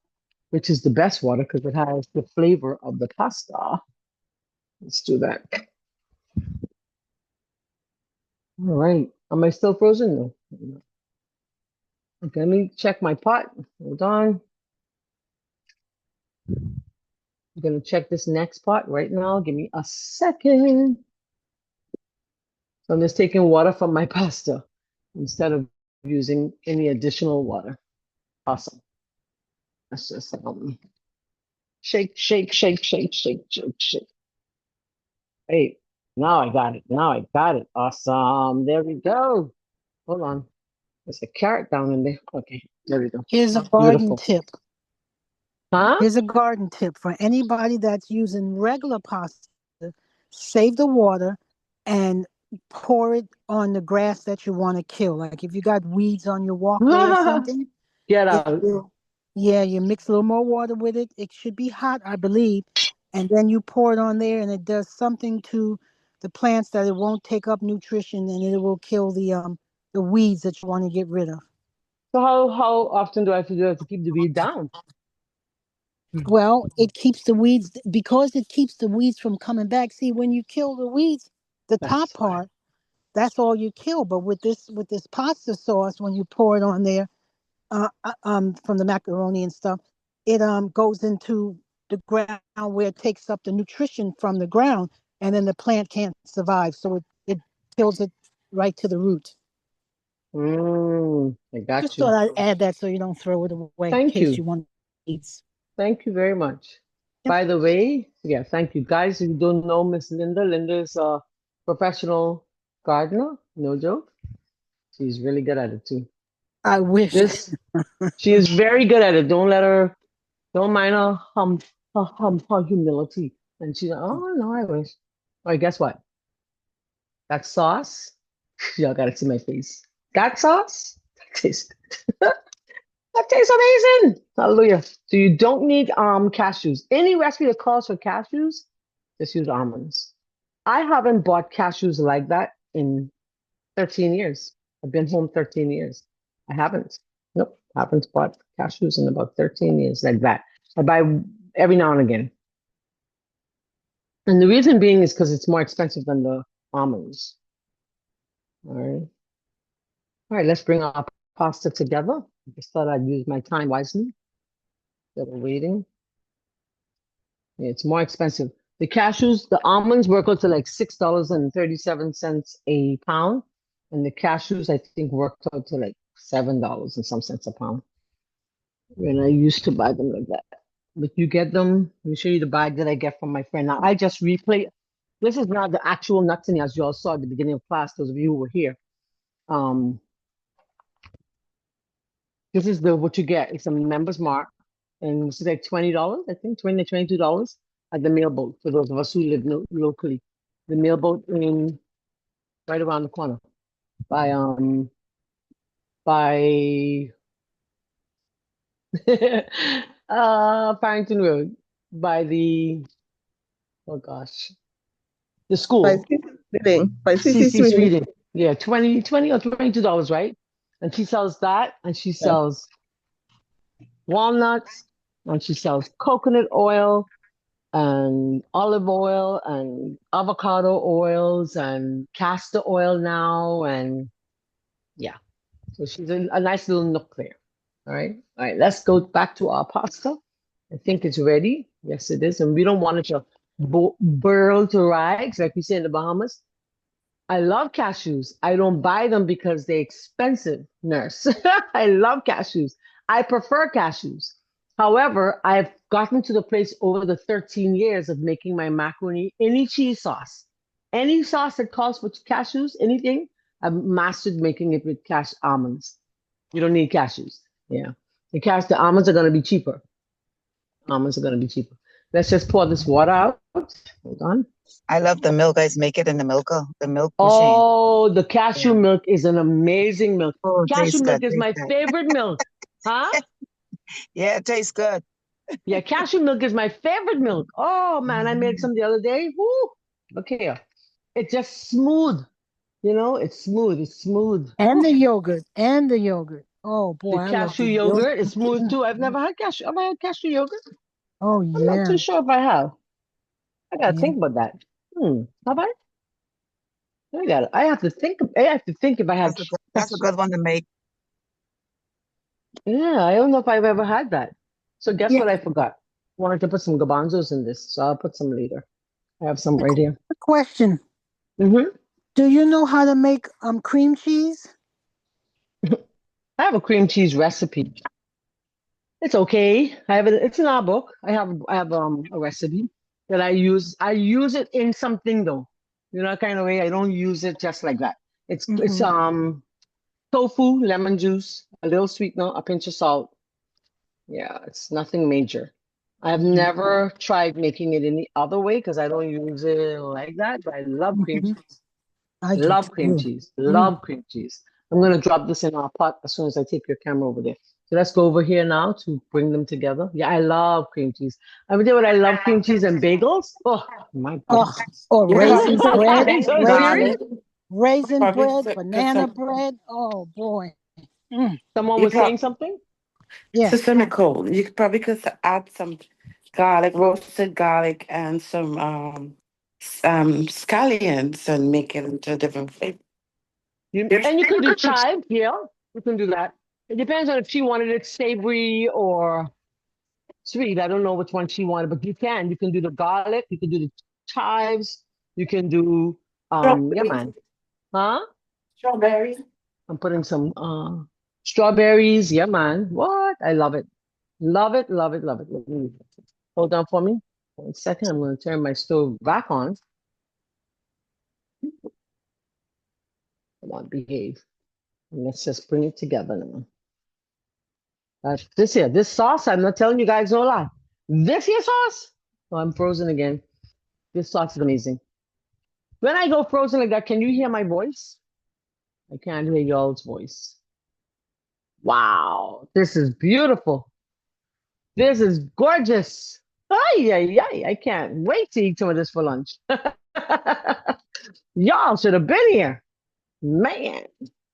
which is the best water because it has the flavor of the pasta. Let's do that. All right. Am I still frozen? No. Okay, let me check my pot. Hold on. I'm gonna check this next pot right now. Give me a second. So I'm just taking water from my pasta instead of using any additional water. Awesome. Let's just shake, shake, shake, shake, shake, shake, shake. Hey, now I got it. Now I got it. Awesome. There we go. Hold on. There's a carrot down in there. Okay, there we go. Here's a garden Beautiful. tip. Huh? Here's a garden tip for anybody that's using regular pasta. Save the water and pour it on the grass that you want to kill. Like if you got weeds on your walkway or something, Get it out. will, yeah, you mix a little more water with it. It should be hot, I believe. And then you pour it on there and it does something to the plants that it won't take up nutrition and it will kill the weeds that you want to get rid of. So how often do I have to do it to keep the weed down? Well, it keeps the weeds because it keeps the weeds from coming back. See, when you kill the weeds, the top That's part, that's all you kill. But with this pasta sauce, when you pour it on there, from the macaroni and stuff, it goes into the ground where it takes up the nutrition from the ground, and then the plant can't survive. So it kills it right to the root. I Just got you. thought I'd add that so you don't throw it away in Thank case you. you want weeds. Thank you very much. Yep. By the way, yeah, thank you. Guys, if you don't know Miss Linda, Linda is a professional gardener. No joke. She's really good at it too. I wish. This, she is very good at it. Don't mind her humility. And she's like, oh no, I wish. All right, guess what? That sauce, y'all gotta see my face. That sauce, that tastes that tastes amazing. Hallelujah. So you don't need cashews. Any recipe that calls for cashews, just use almonds. I haven't bought cashews like that in 13 years. I've been home 13 years. I haven't. Nope. Haven't bought cashews in about 13 years like that. I buy every now and again. And the reason being is because it's more expensive than the almonds. All right. All right, let's bring our pasta together. I just thought I'd use my time wisely. Instead of waiting. Yeah, it's more expensive. The cashews, the almonds work out to like $6.37 a pound. And the cashews, I think, worked out to like $7 and some cents a pound. When I used to buy them like that. But you get them, let me show you the bag that I get from my friend. Now I just replay. This is not the actual nuts as you all saw at the beginning of class, those of you who were here. Um, this is the what you get. It's a member's mark. And this is like $20, I think, $20 to $22 at the mailboat for those of us who live locally. The mailboat in right around the corner by Farrington Road by the oh gosh the By school CC's reading. By CC's CC's reading. reading. Yeah, 20 or $22, right? And she sells that, and she Yeah. sells walnuts, and she sells coconut oil and olive oil and avocado oils and castor oil now, and yeah. So she's a nice little nook there. All right, let's go back to our pasta. I think it's ready. Yes, it is. And we don't want it to burl to rags, like we say in the Bahamas. I love cashews. I don't buy them because they're expensive, nurse. I love cashews. I prefer cashews. However, I've gotten to the place over the 13 years of making my macaroni, any cheese sauce, any sauce that calls for cashews, anything, I've mastered making it with almonds. You don't need cashews. Yeah. The almonds are going to be cheaper. Almonds are going to be cheaper. Let's just pour this water out. Hold on. I love the milk. Guys make it in the the milk machine. Oh, the cashew Yeah. milk is an amazing milk. Oh, it Cashew tastes good. milk is my Tastes good. favorite milk. Huh? Yeah, it tastes good. Yeah, cashew milk is my favorite milk. Oh man, I made some the other day. Woo! Okay. It's just smooth. It's smooth. It's smooth. And Woo. the yogurt. And the yogurt. Oh The boy, I love cashew the yogurt. yogurt is smooth too. I've never had cashew. Have I had cashew yogurt? Oh I'm not too yeah. sure if I have. I gotta Yeah. think about that. Have I? I have to think. I have to think if I have That's a cashew. good one to make. Yeah, I don't know if I've ever had that. So guess Yeah. what I forgot? Wanted to put some garbanzos in this, so I'll put some later. I have some right here. Question. Mm-hmm. Do you know how to make cream cheese? I have a cream cheese recipe. It's okay. I have it. It's in our book. I have a recipe that I use. I use it in something though. You know, kind of way. I don't use it just like that. It's Mm-hmm. tofu, lemon juice, a little sweetener, a pinch of salt. Yeah, it's nothing major. I've never tried making it any other way because I don't use it like that, but I love cream Hmm. cheese. I do Love cream too. cheese. Mm. Love cream cheese. I'm gonna drop this in our pot as soon as I take your camera over there. So let's go over here now to bring them together. Yeah, I love cream cheese. I mean, what I love cream cheese and bagels. Oh my Oh, goodness. or You raisin probably bread, Are you so serious? garlic. raisin Probably bread, put banana some. bread. Oh boy. Mm. Someone You was saying probably something? Yes. Sister Nicole. You could probably could add some garlic, roasted garlic, and some scallions, and make it into a different flavor. And you can do chive, yeah. You can do that. It depends on if she wanted it savory or sweet. I don't know which one she wanted, but you can. You can do the garlic, you can do the chives, you can do yeah Strawberry. man. Huh? Strawberry. I'm putting some strawberries. Yeah, man. What? I love it. Love it, love it, love it. Let me hold on for me. 1 second. I'm going to turn my stove back on. Come on, behave. And let's just bring it together now. This sauce, I'm not telling you guys no lie. This here sauce, oh, I'm frozen again. This sauce is amazing. When I go frozen like that, can you hear my voice? I can't hear y'all's voice. Wow, this is beautiful. This is gorgeous. Ay, ay, ay. I can't wait to eat some of this for lunch. Y'all should have been here. Man,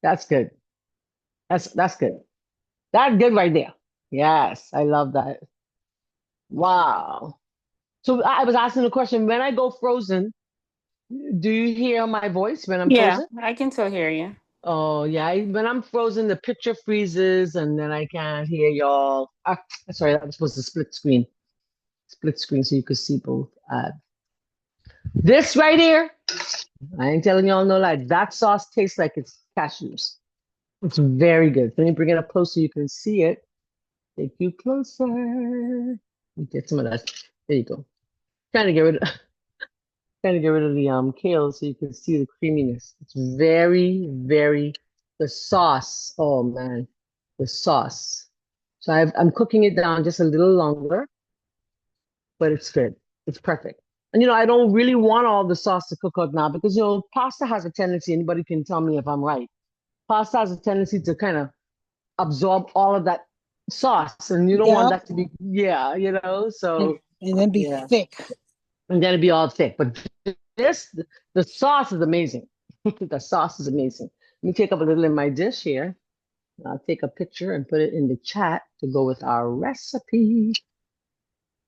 that's good. That's good. That's good right there. Yes, I love that. Wow. So I was asking the question, when I go frozen, do you hear my voice when I'm Yeah, frozen? I can still hear you. Oh, yeah. When I'm frozen, the picture freezes and then I can't hear y'all. Sorry, that was supposed to split screen. Split screen so you could see both. This right here, I ain't telling y'all no lie. That sauce tastes like it's cashews. It's very good. Let me bring it up close so you can see it. Take you closer. Let me get some of that. There you go. Trying to get rid of trying to get rid of the kale so you can see the creaminess. It's very, very the sauce. Oh man, the sauce. So I'm cooking it down just a little longer, but it's good. It's perfect. And I don't really want all the sauce to cook out now because pasta has a tendency, anybody can tell me if I'm right. Pasta has a tendency to kind of absorb all of that sauce, and you don't want Yep. that to be, yeah, And, so and then be yeah. thick. And then it'd be all thick. But this, the sauce is amazing. The sauce is amazing. Let me take up a little in my dish here. I'll take a picture and put it in the chat to go with our recipe.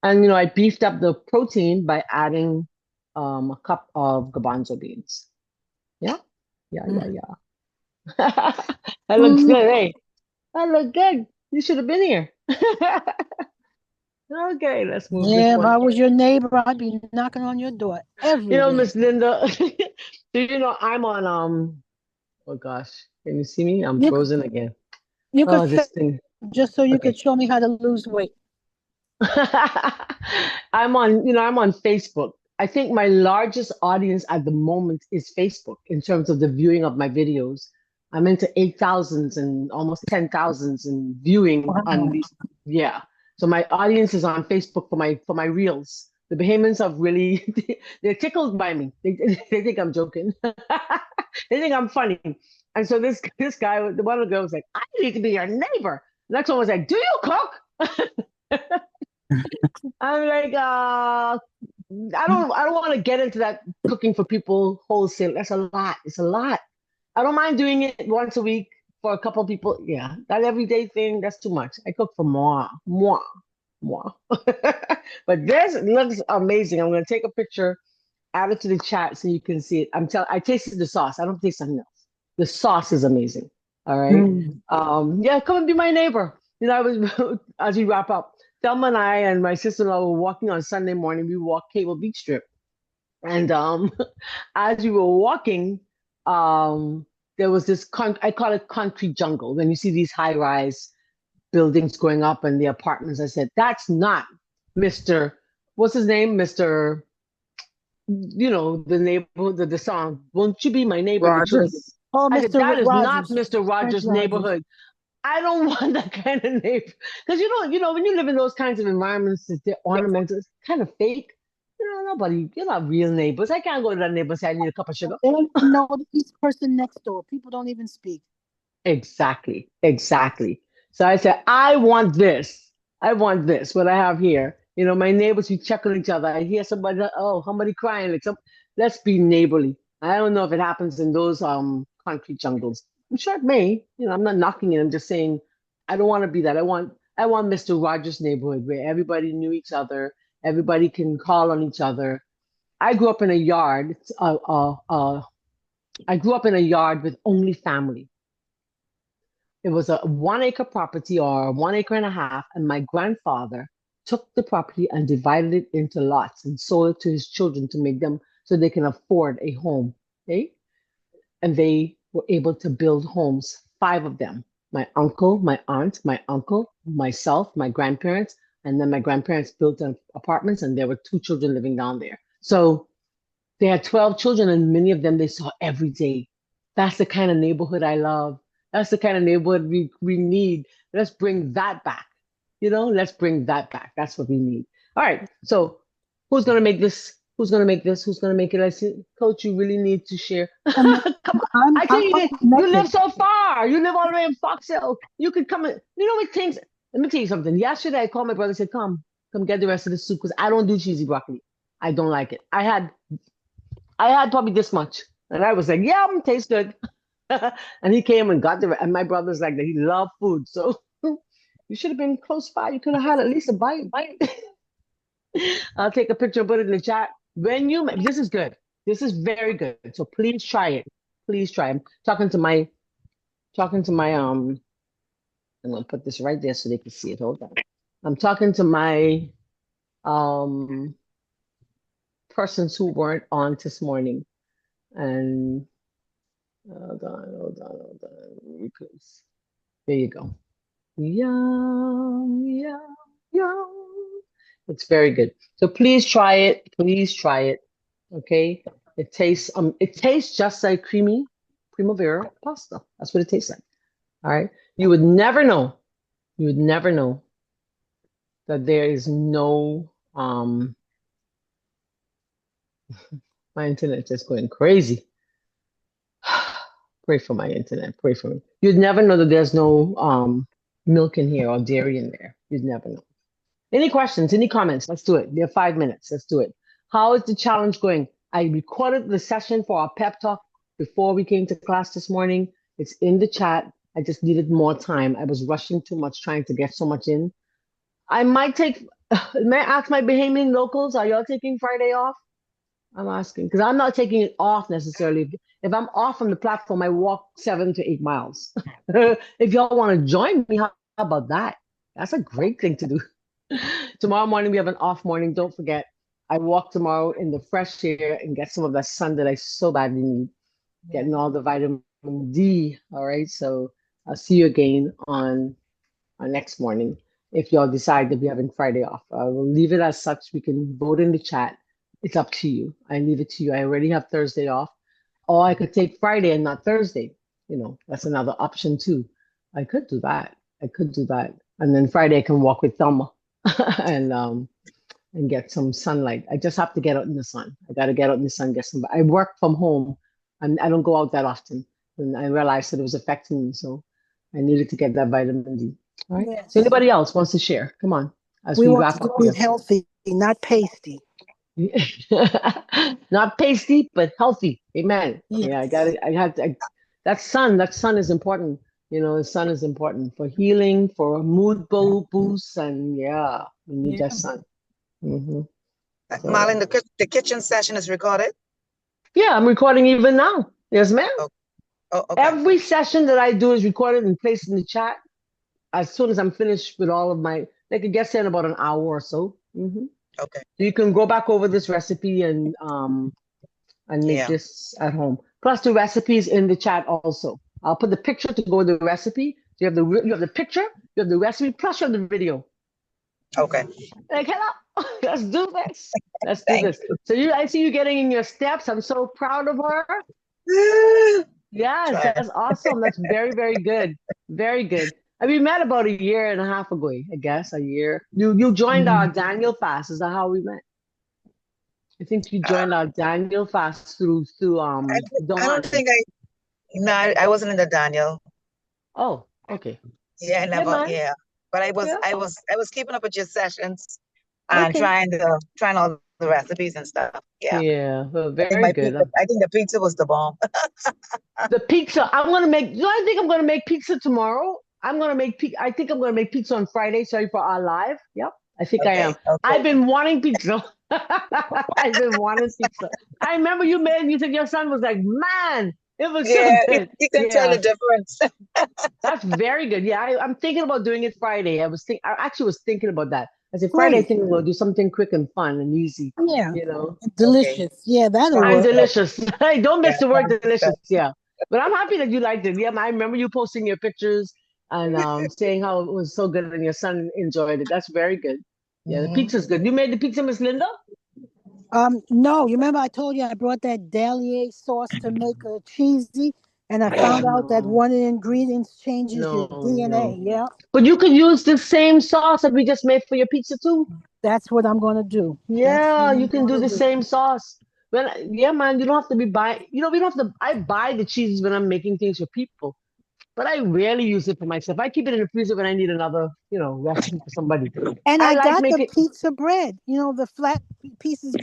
And I beefed up the protein by adding a cup of garbanzo beans. Yeah, yeah, Mm. yeah, yeah. That looks Mm. good, hey. That look good. You should have been here. Okay, let's move this Yeah, if one I was here. your neighbor, I'd be knocking on your door every day. Miss Linda, so I'm on oh gosh, can you see me? I'm You could, frozen again. you could Oh, say this thing. just so you could Okay. show me how to lose weight. I'm on Facebook. I think my largest audience at the moment is Facebook in terms of the viewing of my videos. I'm into 8,000s and almost 10,000s and viewing on Wow. these. Yeah. So my audience is on Facebook for my reels. The Bahamians have really they're tickled by me. They think I'm joking. They think I'm funny. And so this guy, the one of the girls was like, I need to be your neighbor. The next one was like, do you cook? I'm like, I don't want to get into that cooking for people wholesale. That's a lot. It's a lot. I don't mind doing it once a week for a couple people. Yeah, that everyday thing, that's too much. I cook for moi, moi. But this looks amazing. I'm gonna take a picture, add it to the chat so you can see it. I tasted the sauce. I don't taste something else. The sauce is amazing. All right. Mm. Yeah, come and be my neighbor. I was as we wrap up. Thelma and I and my sister-in-law were walking on Sunday morning. We walked Cable Beach Strip, and as we were walking, there was this I call it concrete jungle. When you see these high-rise buildings going up and the apartments, I said, that's not Mr. What's his name? Mr. The neighborhood, the song, Won't You Be My Neighbor, the children. Rogers. Oh, I said, Mr. that is not Rogers, Mr. French Rogers' Rogers. neighborhood. I don't want that kind of neighbor. Because when you live in those kinds of environments, that they're ornamental, it's kind of fake. You're not real neighbors. I can't go to that neighbor and say I need a cup of sugar. They don't even know each person next door. People don't even speak. Exactly, exactly. So I said, I want this. I want this, what I have here. My neighbors, we check on each other. I hear somebody crying. Let's be neighborly. I don't know if it happens in those concrete jungles. I'm sure it may. I'm not knocking it. I'm just saying I don't want to be that. I want Mr. Rogers' neighborhood where everybody knew each other, everybody can call on each other. I grew up in a yard. I grew up in a yard with only family. It was a 1 acre property or 1 acre and a half, and my grandfather took the property and divided it into lots and sold it to his children to make them so they can afford a home. Okay? And they were able to build homes, 5 of them. My uncle, my aunt, my uncle, myself, my grandparents, and then my grandparents built apartments, and there were 2 children living down there. So they had 12 children, and many of them they saw every day. That's the kind of neighborhood I love. That's the kind of neighborhood we need. Let's bring that back. Let's bring that back. That's what we need. All right. So who's going to make this? Who's going to make this? Who's going to make it? I said, Coach, you really need to share. Come on. I tell you, you live so far. You live all the way in Fox Hill. You could come. What things? Let me tell you something. Yesterday, I called my brother and said, come get the rest of the soup because I don't do cheesy broccoli. I don't like it. I had probably this much. And I was like, yeah, tastes good. And he came and got and my brother's like that. He loved food. So you should have been close by. You could have had at least a bite. I'll take a picture and put it in the chat. This is good. This is very good. So please try it. Please try. I'm talking to my, I'm going to put this right there so they can see it. Hold on. I'm talking to my persons who weren't on this morning. And hold on. Because there you go. Yum, yum, yum. It's very good. So please try it. Please try it. Okay. It tastes just like creamy Primavera pasta. That's what it tastes like. All right. You would never know. You would never know that there is no my internet just going crazy. Pray for my internet. Pray for me. You'd never know that there's no milk in here or dairy in there. You'd never know. Any questions? Any comments? Let's do it. We have 5 minutes. Let's do it. How is the challenge going? I recorded the session for our pep talk before we came to class this morning. It's in the chat. I just needed more time. I was rushing too much trying to get so much in. I might take, may I ask my Bahamian locals, are y'all taking Friday off? I'm asking because I'm not taking it off necessarily. If I'm off from the platform, I walk 7 to 8 miles. If y'all want to join me, how about that? That's a great thing to do. Tomorrow morning, we have an off morning. Don't forget, I walk tomorrow in the fresh air and get some of that sun that I so badly need, getting all the vitamin D. All right. So I'll see you again on our next morning. If y'all decide that we're having Friday off, I will leave it as such. We can vote in the chat. It's up to you. I leave it to you. I already have Thursday off. Or I could take Friday and not Thursday. That's another option too. I could do that. And then Friday I can walk with Thelma and get some sunlight. I just have to get out in the sun. I got to get out in the sun, get some. I work from home, and I don't go out that often. And I realized that it was affecting me, so I needed to get that vitamin D. All right. Yes. So anybody else wants to share? Come on, as We we want wrap to up do here. it healthy, not pasty. Not pasty, but healthy. Amen. Yes. Yeah, that sun is important. The sun is important for healing, for mood boosts, and yeah, we need that sun. Mm-hmm. So, Marlon, the kitchen session is recorded? yeah, I'm recording even now. Yes, ma'am. Oh, okay. Every session that I do is recorded and placed in the chat as soon as I'm finished with all of my, like it gets in about an hour or so. Mm-hmm. Okay. So you can go back over this recipe and and make Yeah. this at home. Plus the recipes in the chat also. I'll put the picture to go with the recipe. So you have the picture, you have the recipe, plus you have the video. Okay. Like, hello, let's do this. Let's do Thank this. So I see you getting in your steps. I'm so proud of her. you. Yes, Try. that's awesome. That's very, very good. Very good. And we met about a year and a half ago, I guess, a year. You joined our Daniel fast. Is that how we met? I think you Uh, joined our Daniel fast through I don't Dawn. think no, I wasn't in the Daniel. Oh, okay. Yeah, I Yeah, never, man. yeah. But Yeah. I was keeping up with your sessions and Okay. trying all the recipes and stuff. Yeah. Yeah. Well, very good. I think the pizza was the bomb. The pizza. I'm gonna make. Do I think I'm gonna make pizza tomorrow? I'm gonna make. I think I'm gonna make pizza on Friday. Sorry for our live. Yep. I think I am. Okay, I've okay. been wanting pizza. I've been wanting pizza. I remember you made. You said your son was like, man, it was so Yeah, good. you can tell the Yeah. difference. That's very good. Yeah, I'm thinking about doing it Friday. I actually was thinking about that. I said Friday. I Great. think we'll do something quick and fun and easy. Yeah. You know, Okay. Delicious. Yeah, that'll and Sounds work. good. delicious. Hey, don't Yeah, miss the word sounds good. delicious. Yeah, but I'm happy that you liked it. Yeah, I remember you posting your pictures and saying how it was so good and your son enjoyed it. That's very good. Yeah, the Mhm. pizza's good. You made the pizza, Miss Linda? No, you remember I told you I brought that Dalier sauce to make a cheesy, and I Oh found out that no, one of the ingredients changes your no, DNA. no. Yeah, But you could use the same sauce that we just made for your pizza too. that's what I'm gonna do. That's Yeah, what you I'm can do gonna the do. same sauce. Well, yeah, man, you don't have to be buy. You know, we don't have to. I buy the cheeses when I'm making things for people, but I rarely use it for myself. I keep it in the freezer when I need another, recipe for somebody. And I I like got the making. pizza bread. You know, the flat pieces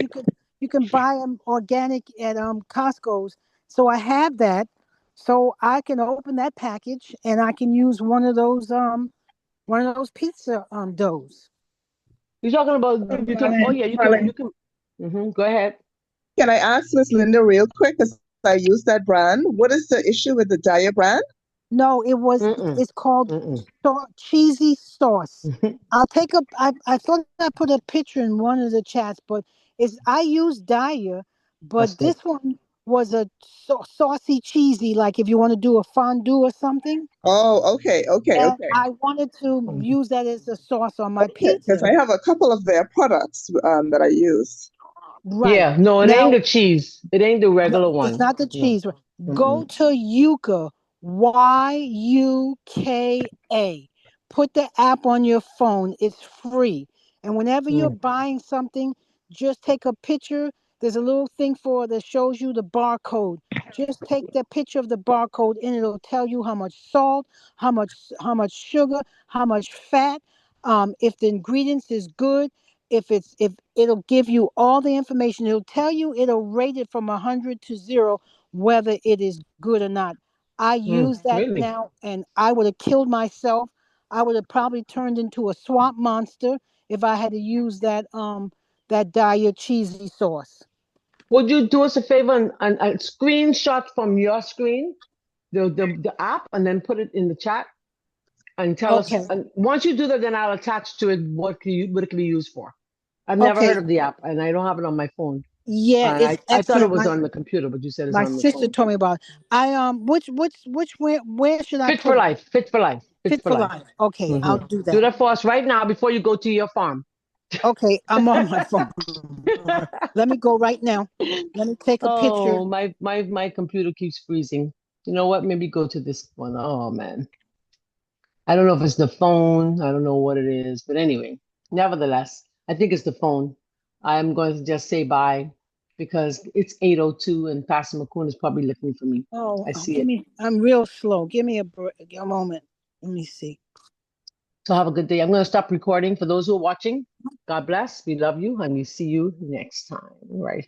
you can buy them organic at Costco's. So I have that, so I can open that package and I can use one of those pizza doughs. You're talking about. You talk. Oh Marlene, yeah, you can. You Marlene, can. Go ahead. can I ask Miss Linda real quick? Because I use that brand. What is the issue with the Daya brand? No, Mm-mm. it's called Mm-mm. cheesy sauce. I thought I put a picture in one of the chats, but I use Daya, That's but good. this one was a saucy cheesy, like if you want to do a fondue or something. Oh, okay, okay, And okay. I wanted to use that as a sauce on my Okay, because pizza. I have a couple of their products that I use. Right. Yeah. No, it ain't Now, the cheese. It ain't the no, regular it's one. not the No. cheese. Go Mm-mm. to Yuka, Yuka. Put the app on your phone. It's free. And whenever you're Mm. buying something, just take a picture. There's a little thing that shows you the barcode. Just take the picture of the barcode and it'll tell you how much salt, how much sugar, how much fat, if the ingredients is good, if it'll give you all the information. It'll rate it from 100 to 0 whether it is good or not. I Mm. use that Really? now and I would have killed myself. I would have probably turned into a swamp monster if I had to use that Daya cheesy sauce. Would you do us a favor and a screenshot from your screen, the app, and then put it in the chat and tell us. Okay. And once you do that, then I'll attach to it what it can be used for. I've never heard Okay. of the app, and I don't have it on my phone. Yeah, And it's I thought it excellent. was My on the computer, but you said it's my on the sister phone. told me about it. Which where should I Fit for put it? life. Fit for life. Fit Fit for for life. life. Okay, I'll Hmm. do Do that. that for us right now before you go to your farm. Okay, I'm on my phone. Let me go right now. Let me take a picture. Oh, my computer keeps freezing. You know what? Maybe go to this one. Oh man. I don't know if it's the phone. I don't know what it is. But anyway, nevertheless, I think it's the phone. I'm going to just say bye because it's 8:02 and Pastor McCoon is probably looking for me. Oh, I see give it. me. I'm real slow. Give me a moment. Let me see. So have a good day. I'm going to stop recording. For those who are watching, God bless. We love you and we see you next time right here.